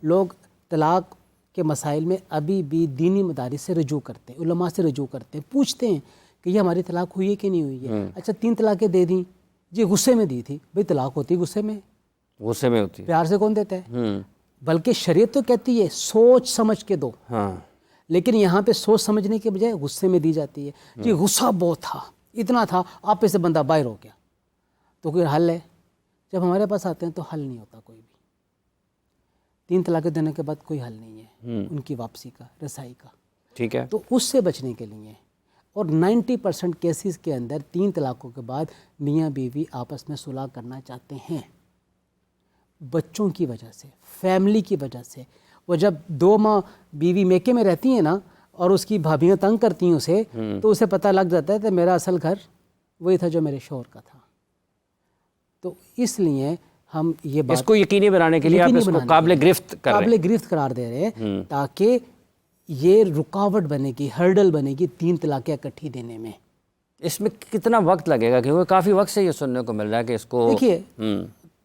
لوگ طلاق کے مسائل میں ابھی بھی دینی مدارس سے رجوع کرتے ہیں، علماء سے رجوع کرتے ہیں، پوچھتے ہیں کہ یہ ہماری طلاق ہوئی ہے کہ نہیں ہوئی ہے. اچھا 3 طلاقیں دے دیں جی، غصے میں دی تھی. بھئی طلاق ہوتی غصے میں ہوتی ہے، پیار سے کون دیتا ہے؟ بلکہ شریعت تو کہتی ہے سوچ سمجھ کے دو. لیکن یہاں پہ سوچ سمجھنے کے بجائے غصے میں دی جاتی ہے. جی غصہ بہت تھا، اتنا تھا، آپ پہ سے بندہ باہر ہو گیا. تو کوئی حل ہے؟ جب ہمارے پاس آتے ہیں تو حل نہیں ہوتا کوئی بھی. 3 طلاقیں دینے کے بعد کوئی حل نہیں ہے ان کی واپسی کا، رسائی کا. ٹھیک ہے. تو اس سے بچنے کے لیے، اور 90% کیسز کے اندر 3 طلاقوں کے بعد میاں بیوی آپس میں صلح کرنا چاہتے ہیں، بچوں کی وجہ سے، فیملی کی وجہ سے. وہ جب 2 ماہ بیوی میکے میں رہتی ہیں نا، اور اس کی بھابیاں تنگ کرتی ہیں اسے، تو اسے پتہ لگ جاتا ہے کہ میرا اصل گھر وہی تھا جو میرے شوہر کا تھا. تو اس لیے ہم یہ بات اس کو یقینی بنانے کے لیے آپ اس کو قابل گرفت کر رہے ہیں، قابل گرفت قرار دے رہے ہیں، تاکہ یہ رکاوٹ بنے گی، ہرڈل بنے گی 3 طلاقیں اکٹھی دینے میں. اس میں کتنا وقت لگے گا؟ کیونکہ کافی وقت سے یہ سننے کو مل رہا ہے کہ اس کو دیکھیے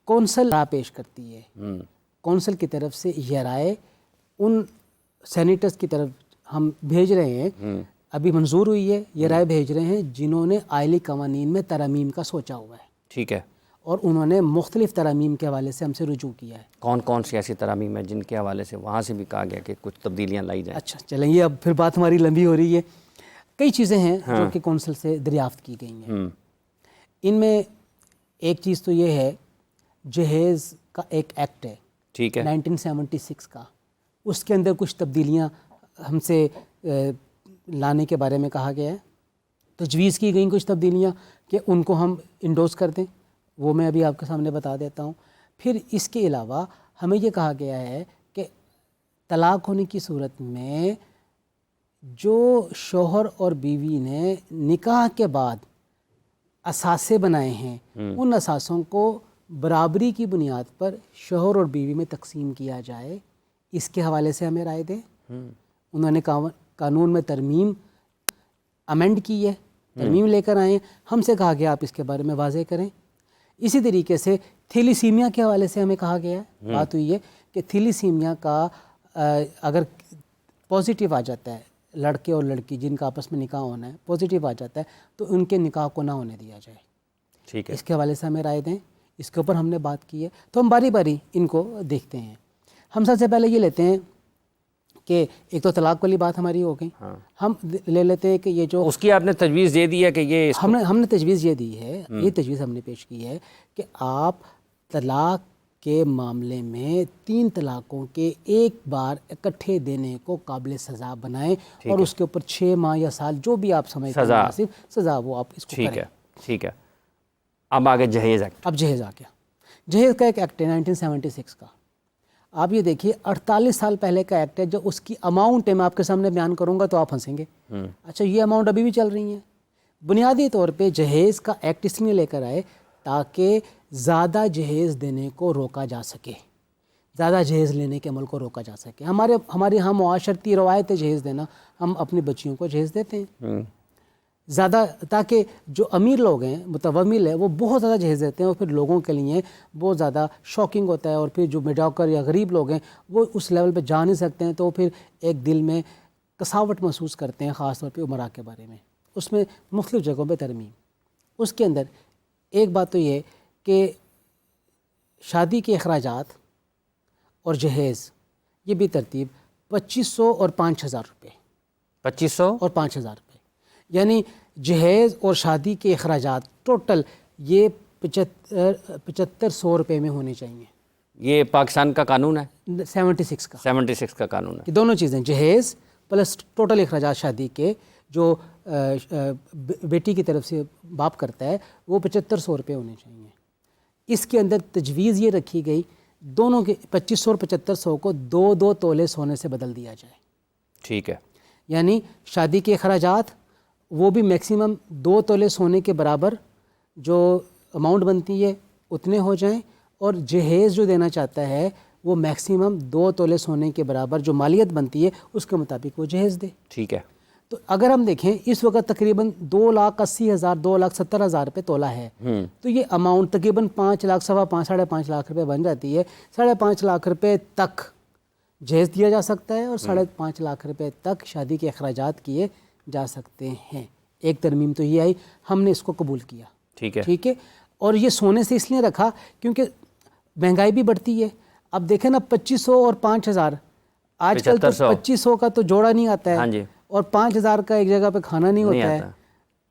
کونسل رائے پیش کرتی ہے، کونسل کی طرف سے یہ رائے ان سینیٹرز کی طرف ہم بھیج رہے ہیں، ابھی منظور ہوئی ہے، یہ رائے بھیج رہے ہیں جنہوں نے آئلی قوانین میں ترامیم کا سوچا ہوا ہے. ٹھیک ہے. اور انہوں نے مختلف ترامیم کے حوالے سے ہم سے رجوع کیا ہے. کون کون سی ایسی ترامیم ہے جن کے حوالے سے وہاں سے بھی کہا گیا کہ کچھ تبدیلیاں لائی جائیں؟ اچھا چلیں، یہ اب پھر بات ہماری لمبی ہو رہی ہے. کئی چیزیں ہیں جو کہ کونسل سے دریافت کی گئی ہیں. ان میں ایک چیز تو یہ ہے، جہیز کا ایک ایکٹ ہے، ٹھیک ہے، 1976 کا. اس کے اندر کچھ تبدیلیاں ہم سے لانے کے بارے میں کہا گیا ہے. تجویز کی گئیں کچھ تبدیلیاں کہ ان کو ہم انڈوز کر دیں، وہ میں ابھی آپ کے سامنے بتا دیتا ہوں. پھر اس کے علاوہ ہمیں یہ کہا گیا ہے کہ طلاق ہونے کی صورت میں جو شوہر اور بیوی نے نکاح کے بعد اثاثے بنائے ہیں، ان اثاثوں کو برابری کی بنیاد پر شوہر اور بیوی میں تقسیم کیا جائے. اس کے حوالے سے ہمیں رائے دیں. انہوں نے قانون میں ترمیم امینڈ کی ہے، ترمیم لے کر آئے ہیں. ہم سے کہا گیا آپ اس کے بارے میں واضح کریں. اسی طریقے سے تھیلیسیمیا کے حوالے سے ہمیں کہا گیا ہے، بات ہوئی ہے کہ تھیلیسیمیا کا اگر پازیٹیو آ جاتا ہے، لڑکے اور لڑکی جن کا آپس میں نکاح ہونا ہے پازیٹیو آ جاتا ہے، تو ان کے نکاح کو نہ ہونے دیا جائے. ٹھیک ہے. اس کے حوالے سے ہمیں رائے دیں. اس کے اوپر ہم نے بات کی ہے. تو ہم باری باری ان کو دیکھتے ہیں. ہم سب سے پہلے یہ لیتے ہیں کہ ایک تو طلاق والی بات ہماری ہو گئی. ہم لے لیتے ہیں کہ یہ جو اس کی آپ نے تجویز دے دی ہے کہ یہ ہم نے تجویز یہ دی ہے، یہ تجویز ہم نے پیش کی ہے کہ آپ طلاق کے معاملے میں 3 طلاقوں کے ایک بار اکٹھے دینے کو قابل سزا بنائیں، اور اس کے اوپر 6 ماہ یا سال جو بھی آپ سمجھتے ہیں مناسب سزا وہ آپ اس کو کریں. ٹھیک ہے. ٹھیک ہے. اب آگے جہیز ایکٹ. اب جہیز آ گیا. جہیز کا ایک ایکٹ ہے 1976 کا. آپ یہ دیکھیے 48 سال پہلے کا ایکٹ ہے. جو اس کی اماؤنٹ ہے میں آپ کے سامنے بیان کروں گا تو آپ ہنسیں گے. اچھا یہ اماؤنٹ ابھی بھی چل رہی ہیں. بنیادی طور پہ جہیز کا ایکٹ اس لیے لے کر آئے تاکہ زیادہ جہیز دینے کو روکا جا سکے، زیادہ جہیز لینے کے عمل کو روکا جا سکے. ہمارے یہاں معاشرتی روایت ہے جہیز دینا. ہم اپنی بچیوں کو جہیز دیتے ہیں زیادہ، تاکہ جو امیر لوگ ہیں، متومل ہے، وہ بہت زیادہ جہیز دیتے ہیں، اور پھر لوگوں کے لیے بہت زیادہ شاکنگ ہوتا ہے. اور پھر جو میڈیوکر یا غریب لوگ ہیں وہ اس لیول پہ جا نہیں سکتے ہیں، تو پھر ایک دل میں کساوٹ محسوس کرتے ہیں، خاص طور پہ عمرہ کے بارے میں. اس میں مختلف جگہوں پہ ترمیم. اس کے اندر ایک بات تو یہ کہ شادی کے اخراجات اور جہیز یہ بھی ترتیب 2500 اور 5000 روپے. 2500 اور 5000 روپے، یعنی جہیز اور شادی کے اخراجات ٹوٹل یہ 7500 روپے میں ہونے چاہیے. یہ پاکستان کا قانون ہے 76 کا. 76 کا قانون ہے. یہ دونوں چیزیں جہیز پلس ٹوٹل اخراجات شادی کے جو بیٹی کی طرف سے باپ کرتا ہے وہ 7500 روپے ہونے چاہیے. اس کے اندر تجویز یہ رکھی گئی دونوں کے 2500 اور 7500 کو 2 تولے سونے سے بدل دیا جائے. ٹھیک ہے. یعنی شادی کے اخراجات وہ بھی میکسیمم 2 تولے سونے کے برابر جو اماؤنٹ بنتی ہے اتنے ہو جائیں، اور جہیز جو دینا چاہتا ہے وہ میکسیمم 2 تولے سونے کے برابر جو مالیت بنتی ہے اس کے مطابق وہ جہیز دے. ٹھیک ہے. تو اگر ہم دیکھیں اس وقت تقریباً 2,80,000 2,70,000 روپے تولہ ہے، تو یہ اماؤنٹ تقریباً 5 لاکھ 5.5 5.5 لاکھ روپے بن جاتی ہے. 5.5 لاکھ روپے تک جہیز دیا جا سکتا ہے اور 5.5 لاکھ روپے تک شادی کے اخراجات کیے جا سکتے ہیں. ایک ترمیم تو یہ آئی, ہم نے اس کو قبول کیا. ٹھیک ہے. اور یہ سونے سے اس لیے رکھا کیونکہ مہنگائی بھی بڑھتی ہے. اب دیکھیں نا 2500 اور 5000, آج کل تو 2500 کا تو جوڑا نہیں آتا ہے اور 5000 کا ایک جگہ پہ کھانا نہیں ہوتا ہے.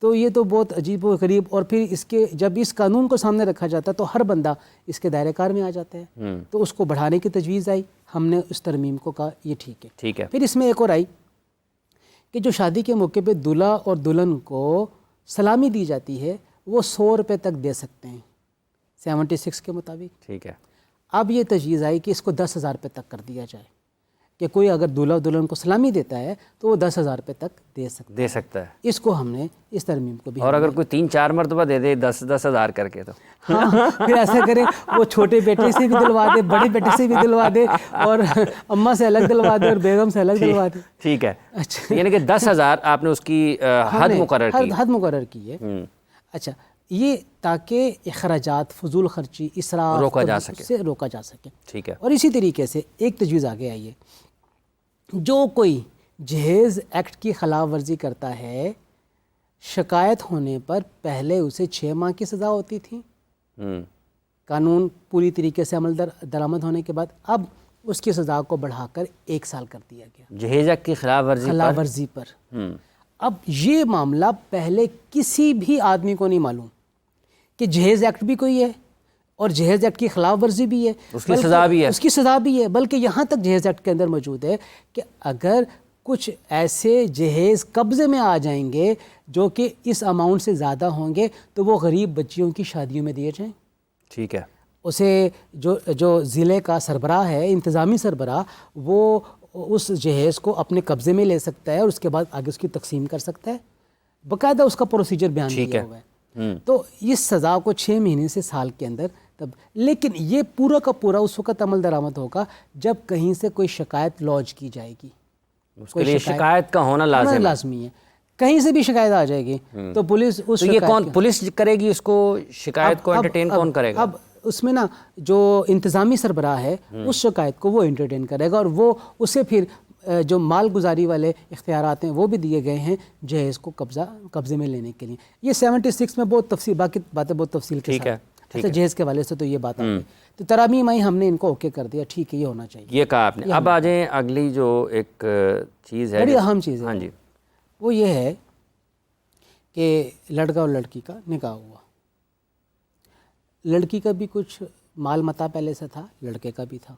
تو یہ تو بہت عجیب و غریب. اور پھر اس کے جب اس قانون کو سامنے رکھا جاتا ہے تو ہر بندہ اس کے دائرہ کار میں آ جاتا ہے. تو اس کو بڑھانے کی تجویز آئی, ہم نے اس ترمیم کو کہا یہ ٹھیک ہے. پھر اس میں ایک اور آئی کہ جو شادی کے موقع پہ دلہا اور دلہن کو سلامی دی جاتی ہے وہ 100 روپے تک دے سکتے ہیں 76 کے مطابق. ٹھیک ہے. اب یہ تجویز آئی کہ اس کو 10,000 روپے تک کر دیا جائے کہ کوئی اگر دلہا دلہن کو سلامی دیتا ہے تو وہ 10,000 روپے تک دے سکتا ہے. اس کو ہم نے اس ترمیم کو بھی. اور اگر کوئی 3-4 مرتبہ دے دے 10,000 کر کے تو ہاں پھر ایسا کرے وہ چھوٹے بیٹے سے بھی دلوا دے, بڑے بیٹے سے بھی دلوا دے, اور اماں سے الگ دلوا دے اور بیگم سے الگ دلوا دے. ٹھیک ہے. یعنی کہ 10,000 آپ نے اس کی حد مقرر کی ہے. اچھا, یہ تاکہ اخراجات, فضول خرچی, اسراف روکا جا سکے. ٹھیک ہے. اور اسی طریقے سے ایک تجویز آگے آئی ہے, جو کوئی جہیز ایکٹ کی خلاف ورزی کرتا ہے شکایت ہونے پر پہلے اسے 6 ماہ کی سزا ہوتی تھی. قانون پوری طریقے سے عمل درآمد ہونے کے بعد اب اس کی سزا کو بڑھا کر 1 سال کر دیا گیا جہیز ایکٹ کی خلاف ورزی پر. اب یہ معاملہ پہلے کسی بھی آدمی کو نہیں معلوم کہ جہیز ایکٹ بھی کوئی ہے اور جہیز ایکٹ کی خلاف ورزی بھی ہے, اس کی سزا بھی ہے. بلکہ یہاں تک جہیز ایکٹ کے اندر موجود ہے کہ اگر کچھ ایسے جہیز قبضے میں آ جائیں گے جو کہ اس اماؤنٹ سے زیادہ ہوں گے تو وہ غریب بچیوں کی شادیوں میں دیے جائیں. ٹھیک ہے. اسے جو ضلع کا سربراہ ہے, انتظامی سربراہ, وہ اس جہیز کو اپنے قبضے میں لے سکتا ہے اور اس کے بعد آگے اس کی تقسیم کر سکتا ہے. باقاعدہ اس کا پروسیجر بیان کیا ہوا ہے. تو اس سزا کو 6 مہینے سے سال کے اندر لیکن یہ پورا کا پورا اس وقت عمل درآمد ہوگا جب کہیں سے کوئی شکایت لانچ کی جائے گی. اس کے لیے شکایت کا ہونا لازمی ہے. کہیں سے بھی شکایت آ جائے گی تو پولیس اس پولیس کرے گی اس کو, شکایت کو انٹرٹین کون کرے گا؟ اب اس میں نا جو انتظامی سربراہ ہے اس شکایت کو وہ انٹرٹین کرے گا اور وہ اسے پھر جو مال گزاری والے اختیارات ہیں وہ بھی دیے گئے ہیں جہیز کو قبضے میں لینے کے لیے. یہ 76 میں بہت تفصیل, باقی باتیں بہت تفصیل کے ساتھ. اچھا, جہیز کے والے سے تو یہ بات آ گئی. تو ترامیم آئی, ہم نے ان کو اوکے کر دیا, ٹھیک ہے یہ ہونا چاہیے. یہ کہا آپ نے. اب آ جائیں اگلی جو ایک چیز ہے, بڑی اہم چیز ہے. ہاں جی. وہ یہ ہے کہ لڑکا اور لڑکی کا نکاح ہوا. لڑکی کا بھی کچھ مال متا پہلے سے تھا, لڑکے کا بھی تھا.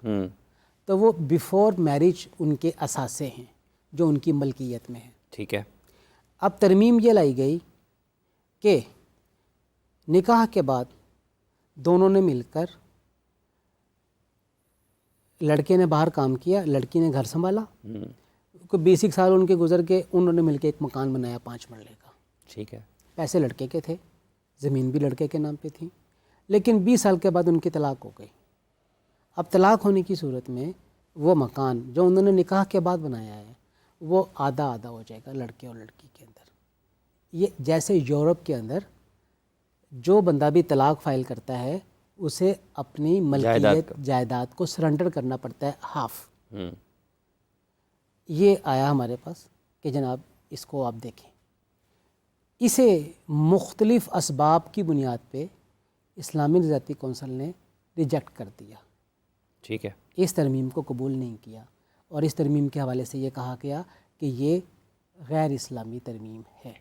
تو وہ بیفور میرج ان کے اثاثے ہیں جو ان کی ملکیت میں ہیں. ٹھیک ہے. اب ترمیم یہ لائی گئی کہ نکاح کے بعد دونوں نے مل کر, لڑکے نے باہر کام کیا, لڑکی نے گھر سنبھالا, کوئی 20 سال ان کے گزر کے انہوں نے مل کے ایک مکان بنایا 5 مرلے کا. ٹھیک ہے. پیسے لڑکے کے تھے, زمین بھی لڑکے کے نام پہ تھی, لیکن 20 سال کے بعد ان کی طلاق ہو گئی. اب طلاق ہونے کی صورت میں وہ مکان جو انہوں نے نکاح کے بعد بنایا ہے وہ آدھا آدھا ہو جائے گا لڑکے اور لڑکی کے اندر. یہ جیسے یورپ کے اندر جو بندہ بھی طلاق فائل کرتا ہے اسے اپنی ملکیت جائیداد کو سرنڈر کرنا پڑتا ہے ہاف. یہ آیا ہمارے پاس کہ جناب اس کو آپ دیکھیں. اسے مختلف اسباب کی بنیاد پہ اسلامی نظاتی کونسل نے ریجیکٹ کر دیا. ٹھیک ہے. اس ترمیم کو قبول نہیں کیا اور اس ترمیم کے حوالے سے یہ کہا گیا کہ یہ غیر اسلامی ترمیم ہے.